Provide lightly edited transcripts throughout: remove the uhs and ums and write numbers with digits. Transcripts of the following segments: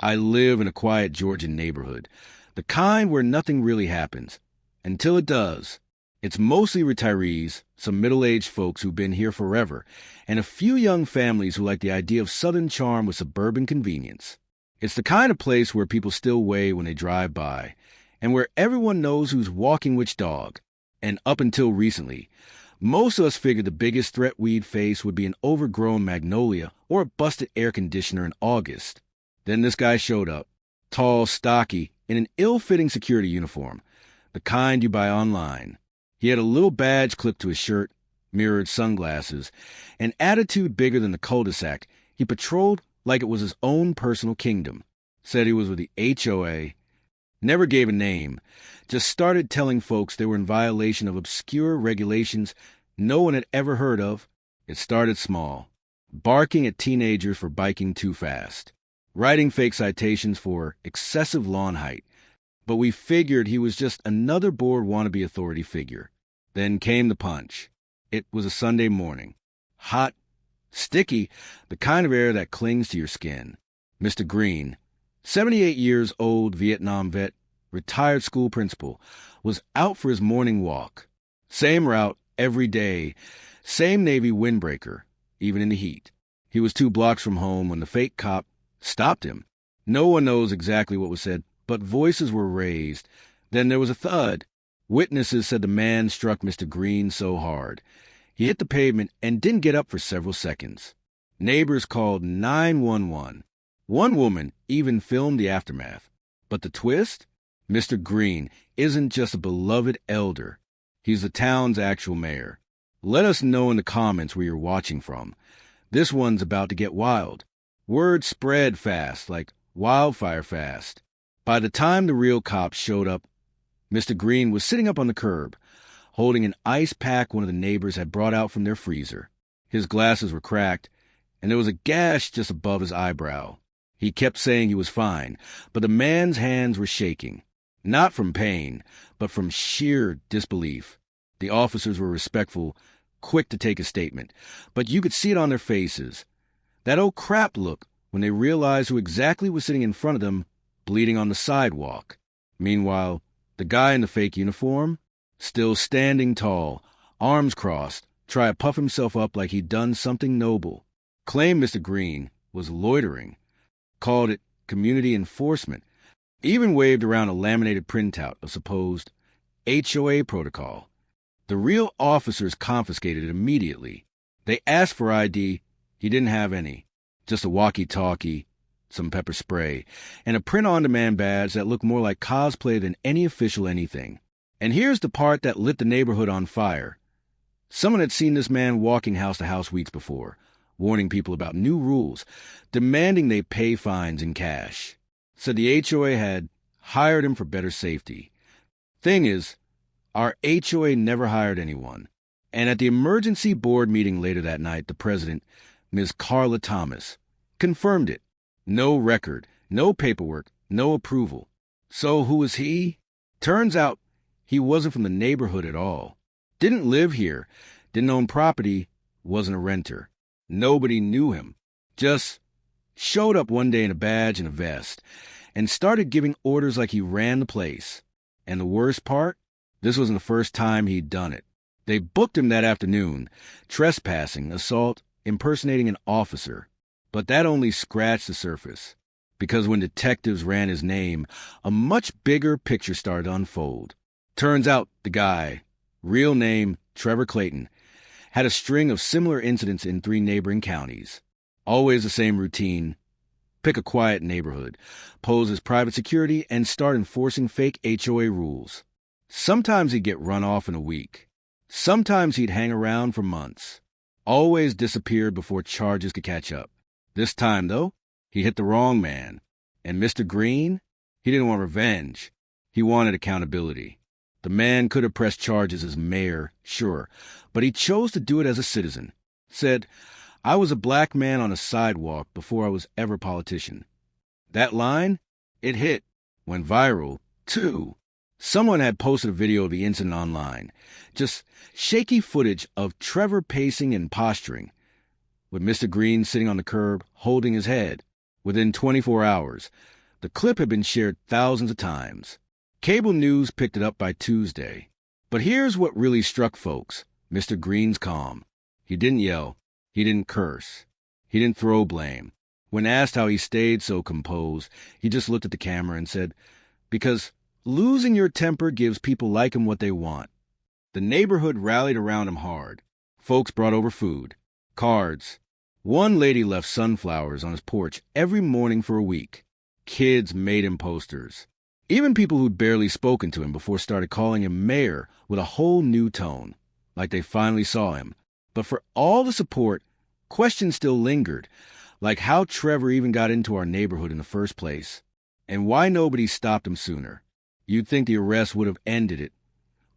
I live in a quiet Georgian neighborhood, the kind where nothing really happens. Until it does. It's mostly retirees, some middle-aged folks who've been here forever, and a few young families who like the idea of southern charm with suburban convenience. It's the kind of place where people still wave when they drive by, and where everyone knows who's walking which dog. And up until recently, most of us figured the biggest threat we'd face would be an overgrown magnolia or a busted air conditioner in August. Then this guy showed up, tall, stocky, in an ill-fitting security uniform, the kind you buy online. He had a little badge clipped to his shirt, mirrored sunglasses, an attitude bigger than the cul-de-sac. He patrolled like it was his own personal kingdom. Said he was with the HOA. Never gave a name. Just started telling folks they were in violation of obscure regulations no one had ever heard of. It started small. Barking at teenagers for biking too fast. Writing fake citations for excessive lawn height. But we figured he was just another bored wannabe authority figure. Then came the punch. It was a Sunday morning. Hot, sticky, the kind of air that clings to your skin. Mr. Green, 78 years old Vietnam vet, retired school principal, was out for his morning walk. Same route every day, same Navy windbreaker, even in the heat. He was 2 blocks from home when the fake cop stopped him. No one knows exactly what was said, but voices were raised. Then there was a thud. Witnesses said the man struck Mr. Green so hard. He hit the pavement and didn't get up for several seconds. Neighbors called 911. One woman even filmed the aftermath. But the twist? Mr. Green isn't just a beloved elder. He's the town's actual mayor. Let us know in the comments where you're watching from. This one's about to get wild. Word spread fast, like wildfire fast. By the time the real cops showed up, Mr. Green was sitting up on the curb, holding an ice pack one of the neighbors had brought out from their freezer. His glasses were cracked, and there was a gash just above his eyebrow. He kept saying he was fine, but the man's hands were shaking. Not from pain, but from sheer disbelief. The officers were respectful, quick to take a statement, but you could see it on their faces. That oh crap look when they realized who exactly was sitting in front of them, bleeding on the sidewalk. Meanwhile, the guy in the fake uniform, still standing tall, arms crossed, tried to puff himself up like he'd done something noble. Claimed Mr. Green was loitering. Called it community enforcement. Even waved around a laminated printout of supposed HOA protocol. The real officers confiscated it immediately. They asked for ID. He didn't have any. Just a walkie-talkie, some pepper spray, and a print-on-demand badge that looked more like cosplay than any official anything. And here's the part that lit the neighborhood on fire. Someone had seen this man walking house to house weeks before, warning people about new rules, demanding they pay fines in cash. Said the HOA had hired him for better safety. Thing is, our HOA never hired anyone. And at the emergency board meeting later that night, the president, Ms. Carla Thomas, confirmed it. No record, no paperwork, no approval. So who was he? Turns out he wasn't from the neighborhood at all. Didn't live here, didn't own property, wasn't a renter. Nobody knew him. Just showed up one day in a badge and a vest and started giving orders like he ran the place. And the worst part? This wasn't the first time he'd done it. They booked him that afternoon, trespassing, assault, impersonating an officer. But that only scratched the surface, because when detectives ran his name, a much bigger picture started to unfold. Turns out the guy, real name Trevor Clayton, had a string of similar incidents in 3 neighboring counties. Always the same routine. Pick a quiet neighborhood, pose as private security, and start enforcing fake HOA rules. Sometimes he'd get run off in a week. Sometimes he'd hang around for months. Always disappeared before charges could catch up. This time, though, he hit the wrong man. And Mr. Green? He didn't want revenge. He wanted accountability. The man could have pressed charges as mayor, sure, but he chose to do it as a citizen. Said, I was a black man on a sidewalk before I was ever a politician. That line? It hit. Went viral, too. Someone had posted a video of the incident online. Just shaky footage of Trevor pacing and posturing, with Mr. Green sitting on the curb, holding his head. Within 24 hours, the clip had been shared thousands of times. Cable news picked it up by Tuesday. But here's what really struck folks. Mr. Green's calm. He didn't yell. He didn't curse. He didn't throw blame. When asked how he stayed so composed, he just looked at the camera and said, "Because losing your temper gives people like him what they want." The neighborhood rallied around him hard. Folks brought over food, cards. One lady left sunflowers on his porch every morning for a week. Kids made him posters. Even people who'd barely spoken to him before started calling him mayor with a whole new tone, like they finally saw him. But for all the support, questions still lingered, like how Trevor even got into our neighborhood in the first place, and why nobody stopped him sooner. You'd think the arrest would have ended it,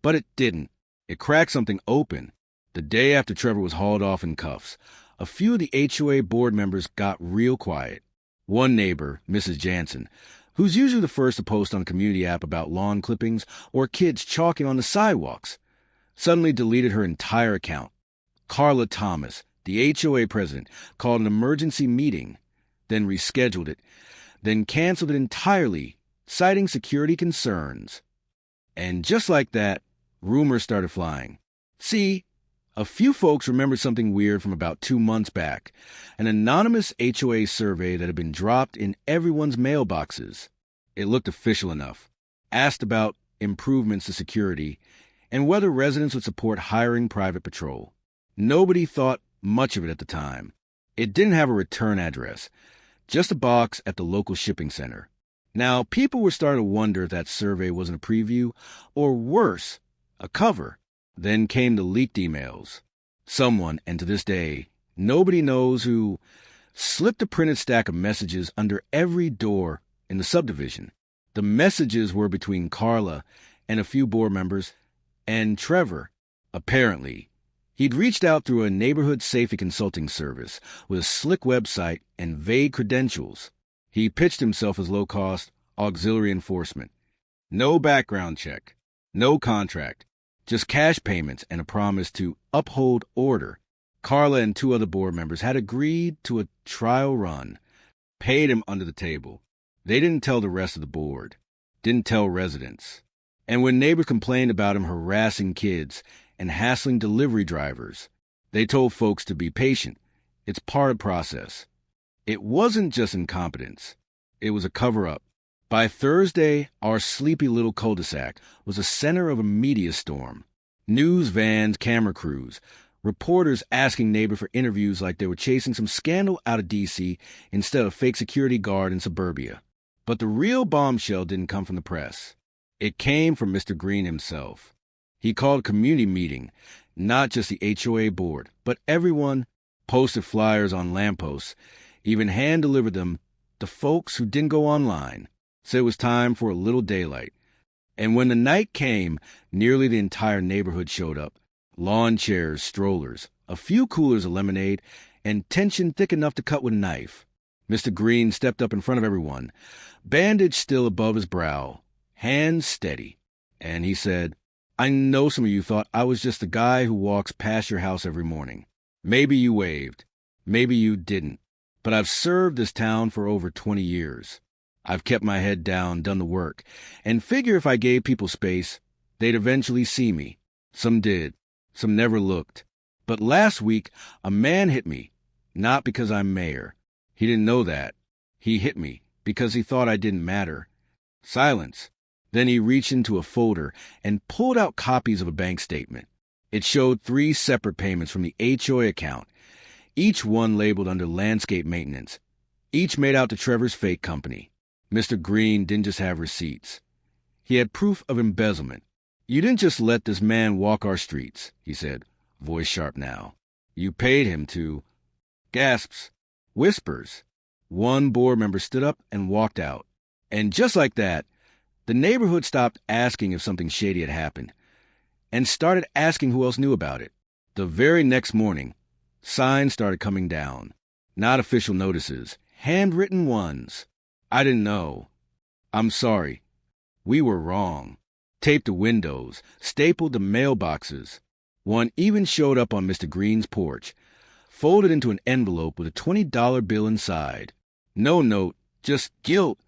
but it didn't. It cracked something open. The day after Trevor was hauled off in cuffs, a few of the HOA board members got real quiet. One neighbor, Mrs. Jansen, who's usually the first to post on a community app about lawn clippings or kids chalking on the sidewalks, suddenly deleted her entire account. Carla Thomas, the HOA president, called an emergency meeting, then rescheduled it, then canceled it entirely, citing security concerns. And just like that, rumors started flying. See, a few folks remembered something weird from about 2 months back, an anonymous HOA survey that had been dropped in everyone's mailboxes. It looked official enough, asked about improvements to security, and whether residents would support hiring private patrol. Nobody thought much of it at the time. It didn't have a return address, just a box at the local shipping center. Now, people were starting to wonder if that survey wasn't a preview, or worse, a cover. Then came the leaked emails. Someone, and to this day, nobody knows who, slipped a printed stack of messages under every door in the subdivision. The messages were between Carla and a few board members and Trevor, apparently. He'd reached out through a neighborhood safety consulting service with a slick website and vague credentials. He pitched himself as low-cost auxiliary enforcement. No background check, no contract, just cash payments and a promise to uphold order. Carla and 2 other board members had agreed to a trial run, paid him under the table. They didn't tell the rest of the board, didn't tell residents. And when neighbors complained about him harassing kids and hassling delivery drivers, they told folks to be patient. It's part of the process. It wasn't just incompetence. It was a cover-up. By Thursday, our sleepy little cul-de-sac was the center of a media storm. News vans, camera crews, reporters asking neighbors for interviews like they were chasing some scandal out of D.C. instead of a fake security guard in suburbia. But the real bombshell didn't come from the press. It came from Mr. Green himself. He called a community meeting, not just the HOA board, but everyone, posted flyers on lampposts, even hand-delivered them to folks who didn't go online. So it was time for a little daylight. And when the night came, nearly the entire neighborhood showed up. Lawn chairs, strollers, a few coolers of lemonade, and tension thick enough to cut with a knife. Mr. Green stepped up in front of everyone, bandage still above his brow, hands steady. And he said, "I know some of you thought I was just the guy who walks past your house every morning. Maybe you waved. Maybe you didn't. But I've served this town for over 20 years. I've kept my head down, done the work, and figure if I gave people space, they'd eventually see me. Some did. Some never looked. But last week, a man hit me, not because I'm mayor. He didn't know that. He hit me because he thought I didn't matter." Silence. Then he reached into a folder and pulled out copies of a bank statement. It showed 3 separate payments from the HOA account, each one labeled under landscape maintenance, each made out to Trevor's fake company. Mr. Green didn't just have receipts. He had proof of embezzlement. "You didn't just let this man walk our streets," he said, voice sharp now. "You paid him to—" Gasps. Whispers. One board member stood up and walked out. And just like that, the neighborhood stopped asking if something shady had happened and started asking who else knew about it. The very next morning, signs started coming down. Not official notices, handwritten ones. "I didn't know. I'm sorry. We were wrong." Taped to windows, stapled to mailboxes. One even showed up on Mr. Green's porch, folded into an envelope with a $20 bill inside. No note, just guilt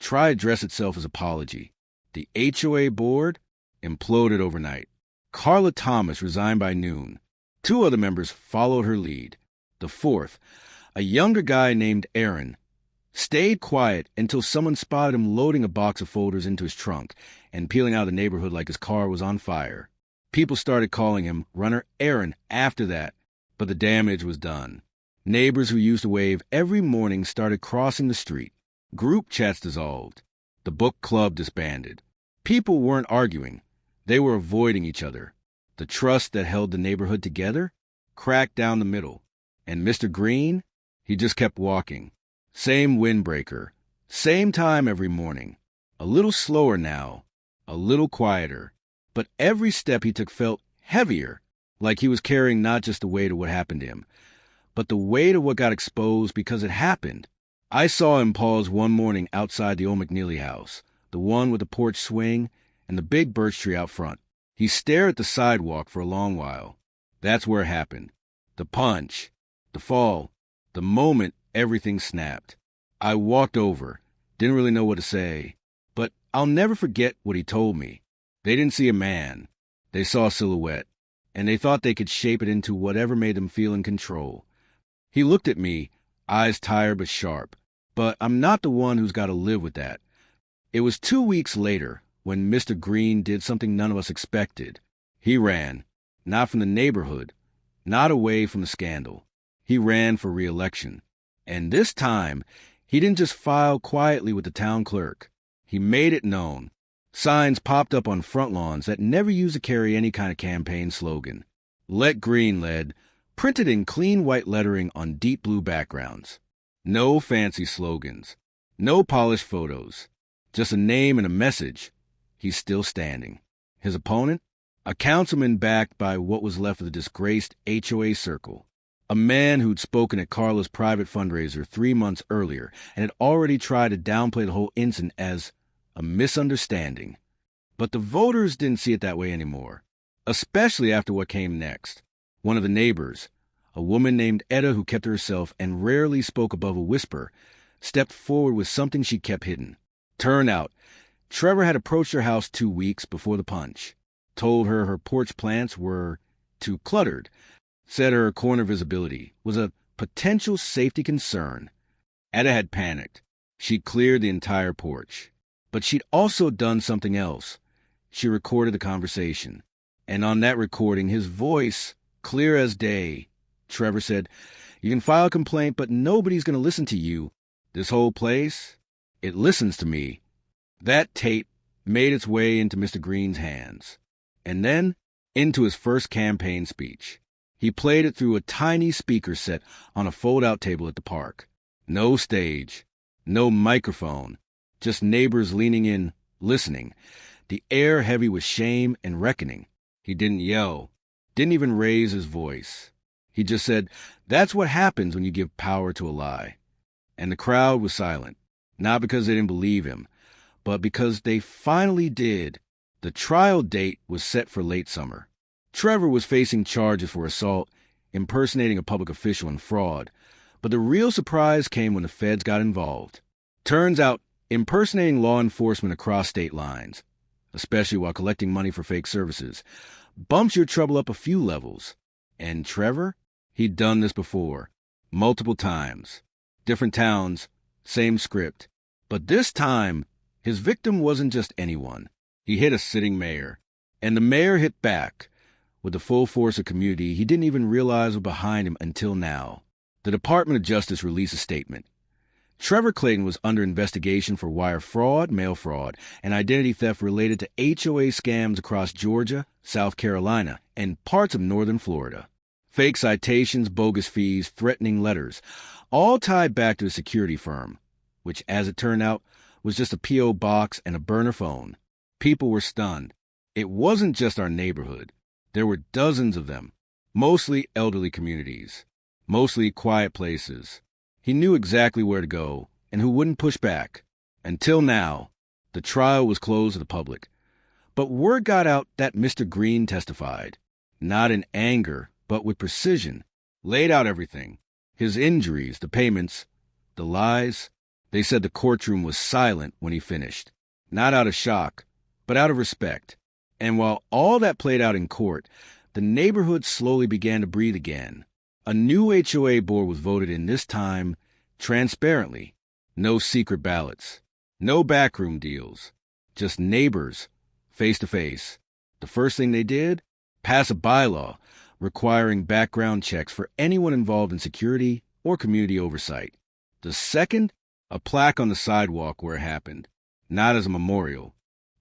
tried to dress itself as apology. The HOA board imploded overnight. Carla Thomas resigned by noon. 2 other members followed her lead. The fourth, a younger guy named Aaron, stayed quiet until someone spotted him loading a box of folders into his trunk and peeling out of the neighborhood like his car was on fire. People started calling him Runner Aaron after that, but the damage was done. Neighbors who used to wave every morning started crossing the street. Group chats dissolved. The book club disbanded. People weren't arguing. They were avoiding each other. The trust that held the neighborhood together cracked down the middle. And Mr. Green, he just kept walking. Same windbreaker. Same time every morning. A little slower now. A little quieter. But every step he took felt heavier, like he was carrying not just the weight of what happened to him, but the weight of what got exposed because it happened. I saw him pause one morning outside the old McNeely house, the one with the porch swing and the big birch tree out front. He stared at the sidewalk for a long while. That's where it happened. The punch, the fall, the moment everything snapped. I walked over, didn't really know what to say, but I'll never forget what he told me. They didn't see a man. They saw a silhouette, and they thought they could shape it into whatever made them feel in control. He looked at me, eyes tired but sharp, but I'm not the one who's got to live with that. It was 2 weeks later when Mr. Green did something none of us expected. He ran, not from the neighborhood, not away from the scandal. He ran for re-election. And this time, he didn't just file quietly with the town clerk. He made it known. Signs popped up on front lawns that never used to carry any kind of campaign slogan. Let Green led, printed in clean white lettering on deep blue backgrounds. No fancy slogans. No polished photos. Just a name and a message. He's still standing. His opponent? A councilman backed by what was left of the disgraced HOA circle. A man who'd spoken at Carla's private fundraiser 3 months earlier and had already tried to downplay the whole incident as a misunderstanding. But the voters didn't see it that way anymore, especially after what came next. One of the neighbors, a woman named Etta who kept to herself and rarely spoke above a whisper, stepped forward with something she kept hidden. Turned out, Trevor had approached her house 2 weeks before the punch, told her her porch plants were too cluttered, said her corner visibility was a potential safety concern. Etta had panicked. She'd cleared the entire porch. But she'd also done something else. She recorded the conversation. And on that recording, his voice, clear as day, Trevor said, "You can file a complaint, but nobody's going to listen to you. This whole place, it listens to me." That tape made its way into Mr. Green's hands. And then into his first campaign speech. He played it through a tiny speaker set on a fold-out table at the park. No stage, no microphone, just neighbors leaning in, listening, the air heavy with shame and reckoning. He didn't yell, didn't even raise his voice. He just said, "That's what happens when you give power to a lie." And the crowd was silent, not because they didn't believe him, but because they finally did. The trial date was set for late summer. Trevor was facing charges for assault, impersonating a public official, and fraud. But the real surprise came when the feds got involved. Turns out, impersonating law enforcement across state lines, especially while collecting money for fake services, bumps your trouble up a few levels. And Trevor? He'd done this before, multiple times. Different towns, same script. But this time, his victim wasn't just anyone. He hit a sitting mayor. And the mayor hit back, with the full force of community he didn't even realize was behind him until now. The Department of Justice released a statement. Trevor Clayton was under investigation for wire fraud, mail fraud, and identity theft related to HOA scams across Georgia, South Carolina, and parts of northern Florida. Fake citations, bogus fees, threatening letters, all tied back to a security firm, which, as it turned out, was just a P.O. box and a burner phone. People were stunned. It wasn't just our neighborhood. There were dozens of them, mostly elderly communities, mostly quiet places. He knew exactly where to go and who wouldn't push back. Until now, the trial was closed to the public. But word got out that Mr. Green testified, not in anger, but with precision, laid out everything, his injuries, the payments, the lies, They said the courtroom was silent when he finished, not out of shock, but out of respect. And while all that played out in court, the neighborhood slowly began to breathe again. A new HOA board was voted in, this time transparently. No secret ballots, no backroom deals, just neighbors, face to face. The first thing they did? Pass a bylaw requiring background checks for anyone involved in security or community oversight. The second? A plaque on the sidewalk where it happened, not as a memorial,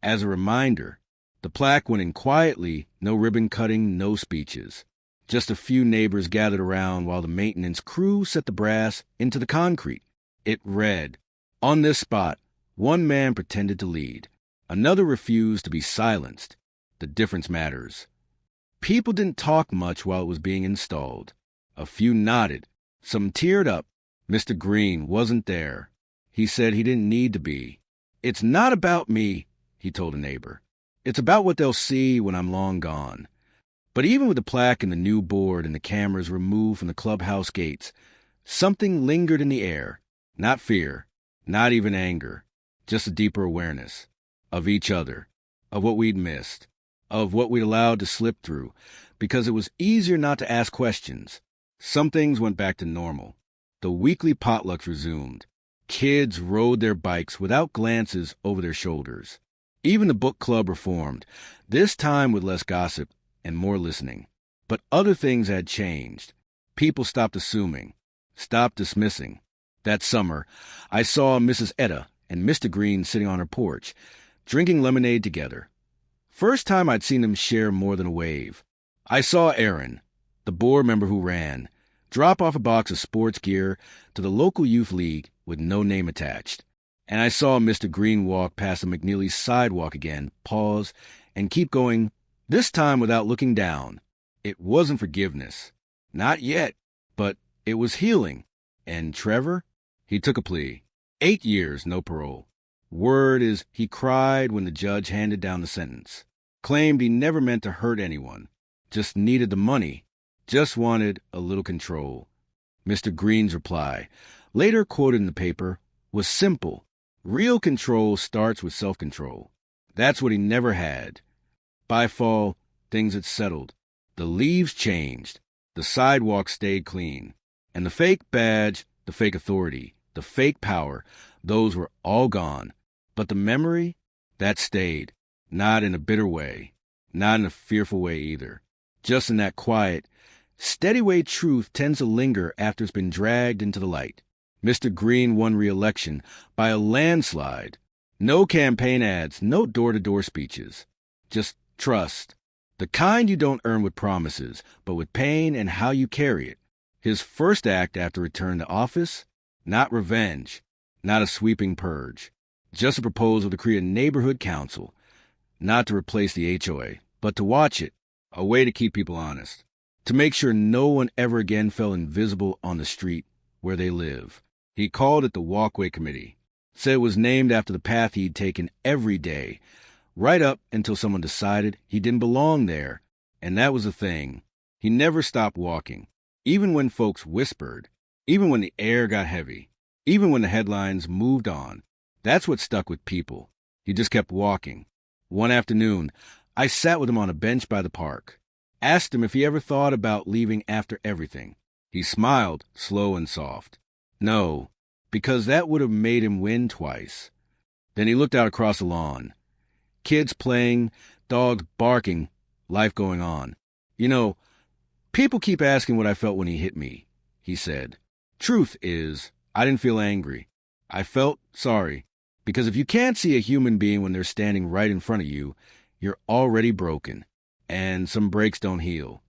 as a reminder. The plaque went in quietly, no ribbon cutting, no speeches. Just a few neighbors gathered around while the maintenance crew set the brass into the concrete. It read, "On this spot, one man pretended to lead. Another refused to be silenced. The difference matters." People didn't talk much while it was being installed. A few nodded. Some teared up. Mr. Green wasn't there. He said he didn't need to be. "It's not about me," he told a neighbor. "It's about what they'll see when I'm long gone." But even with the plaque and the new board and the cameras removed from the clubhouse gates, something lingered in the air. Not fear, not even anger, just a deeper awareness of each other, of what we'd missed, of what we'd allowed to slip through, because it was easier not to ask questions. Some things went back to normal. The weekly potlucks resumed. Kids rode their bikes without glances over their shoulders. Even the book club reformed, this time with less gossip and more listening. But other things had changed. People stopped assuming, stopped dismissing. That summer, I saw Mrs. Etta and Mr. Green sitting on her porch, drinking lemonade together. First time I'd seen them share more than a wave. I saw Aaron, the board member who ran, drop off a box of sports gear to the local youth league with no name attached. And I saw Mr. Green walk past the McNeely's sidewalk again, pause, and keep going, this time without looking down. It wasn't forgiveness. Not yet. But it was healing. And Trevor? He took a plea. 8 years, no parole. Word is he cried when the judge handed down the sentence. Claimed he never meant to hurt anyone. Just needed the money. Just wanted a little control. Mr. Green's reply, later quoted in the paper, was simple. Real control starts with self-control. That's what he never had. By fall, things had settled. The leaves changed. The sidewalk stayed clean. And the fake badge, the fake authority, the fake power, those were all gone. But the memory, that stayed. Not in a bitter way. Not in a fearful way either. Just in that quiet, steady way truth tends to linger after it's been dragged into the light. Mr. Green won re-election by a landslide. No campaign ads, no door-to-door speeches. Just trust. The kind you don't earn with promises, but with pain and how you carry it. His first act after return to office? Not revenge. Not a sweeping purge. Just a proposal to create a neighborhood council. Not to replace the HOA, but to watch it. A way to keep people honest. To make sure no one ever again felt invisible on the street where they live. He called it the Walkway Committee. Said it was named after the path he'd taken every day, right up until someone decided he didn't belong there. And that was the thing. He never stopped walking, even when folks whispered, even when the air got heavy, even when the headlines moved on. That's what stuck with people. He just kept walking. One afternoon, I sat with him on a bench by the park. Asked him if he ever thought about leaving after everything. He smiled, slow and soft. No, because that would have made him win twice. Then he looked out across the lawn. Kids playing, dogs barking, life going on. You know, people keep asking what I felt when he hit me, he said. Truth is, I didn't feel angry. I felt sorry. Because if you can't see a human being when they're standing right in front of you, you're already broken. And some breaks don't heal.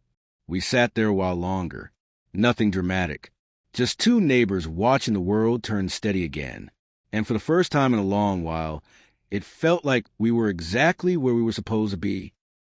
We sat there a while longer. Nothing dramatic. Just two neighbors watching the world turn steady again. And for the first time in a long while, it felt like we were exactly where we were supposed to be.